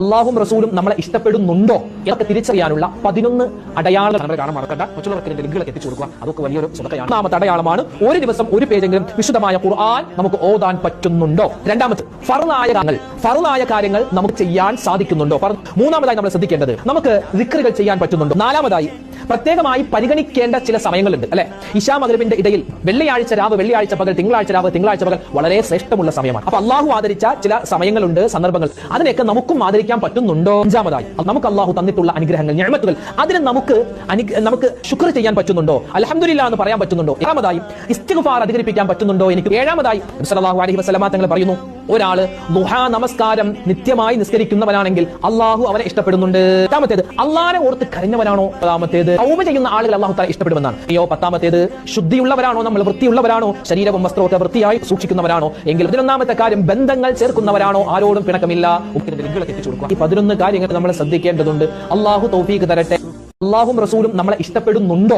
അള്ളാഹും റസൂലും നമ്മളെ ഇഷ്ടപ്പെടുന്നുണ്ടോ എന്നൊക്കെ തിരിച്ചറിയാനുള്ള 11 അടയാളങ്ങൾ നമ്മൾ കാണാൻ മറക്കണ്ട. മറ്റുള്ളവർക്ക് ലിങ്കുകളൊക്കെ എത്തിച്ചു കൊടുക്കുക. അതൊക്കെ വലിയൊരു സ്വതക്കയാണ്. ഒന്നാമത്തെ അടയാളമാണ് ഒരു ദിവസം ഒരു പേജെങ്കിലും വിശുദ്ധമായ ഖുർആൻ നമുക്ക് ഓതാൻ പറ്റുന്നുണ്ടോ. രണ്ടാമത് ഫർളായ കാര്യങ്ങൾ നമുക്ക് ചെയ്യാൻ സാധിക്കുന്നുണ്ടോ. മൂന്നാമതായി നമ്മൾ ശ്രദ്ധിക്കേണ്ടത് നമുക്ക് ദിക്റുകൾ ചെയ്യാൻ പറ്റുന്നുണ്ടോ. നാലാമതായി പ്രത്യേകമായി പരിഗണിക്കേണ്ട ചില സമയങ്ങളുണ്ട് അല്ലെ. ഇശാ മഗ്രിബിന്റെ ഇടയിൽ വെള്ളിയാഴ്ച രാവ്, വെള്ളിയാഴ്ച പകൽ, തിങ്കളാഴ്ച രാവ്, തിങ്കളാഴ്ച പകൽ വളരെ ശ്രേഷ്ഠമുള്ള സമയമാണ്. അപ്പൊ അള്ളാഹു ആദരിച്ച ചില സമയങ്ങളുണ്ട്, സന്ദർഭങ്ങൾ. അതിനെയൊക്കെ നമുക്കും ആദരിക്കാൻ പറ്റുന്നുണ്ടോ. അഞ്ചാമതായി നമുക്ക് അള്ളാഹു തന്നിട്ടുള്ള അനുഗ്രഹങ്ങൾ, നിഅമത്തുകൾ, അതിന് നമുക്ക് ശുക്ർ ചെയ്യാൻ പറ്റുന്നുണ്ടോ, അൽഹംദുലില്ലാഹ് എന്ന് പറയാൻ പറ്റുന്നുണ്ടോ. ഏഴാമതായി ഇസ്തിഗ്ഫാർ അധികരിപ്പിക്കാൻ പറ്റുന്നുണ്ടോ എനിക്ക്. ഏഴാമതായി സല്ലല്ലാഹു അലൈഹി വസല്ലമ തങ്ങൾ പറയുന്നു, ഒരാള് ദുഹാ നമസ്കാരം നിത്യമായി നിസ്കരിക്കുന്നവനാണെങ്കിൽ അള്ളാഹു അവനെ ഇഷ്ടപ്പെടുന്നുണ്ട്. എട്ടാമത്തേത് അള്ളാഹനെ ഓർത്ത് കരഞ്ഞവനാണോ. പത്താമത്തേത് തൗബ ചെയ്യുന്ന ആളുകൾ അള്ളാഹു തആല ഇഷ്ടപ്പെടുമെന്നാണ്. പത്താമത്തേത് ശുദ്ധിയുള്ളവരാണോ, നമ്മൾ വൃത്തിയുള്ളവരാണോ, ശരീരവും വസ്ത്രവും വൃത്തിയായി സൂക്ഷിക്കുന്നവരാണോ എങ്കിൽ. 11ാമത്തെ കാര്യം ബന്ധങ്ങൾ ചേർക്കുന്നവരാണോ, ആരോടും പിണക്കമില്ല. ഈ 11 കാര്യങ്ങൾ നമ്മൾ ശ്രദ്ധിക്കേണ്ടതുണ്ട്. അള്ളാഹു തൗഫീഖ് തരട്ടെ. അള്ളാഹും റസൂലും നമ്മളെ ഇഷ്ടപ്പെടുന്നുണ്ടോ.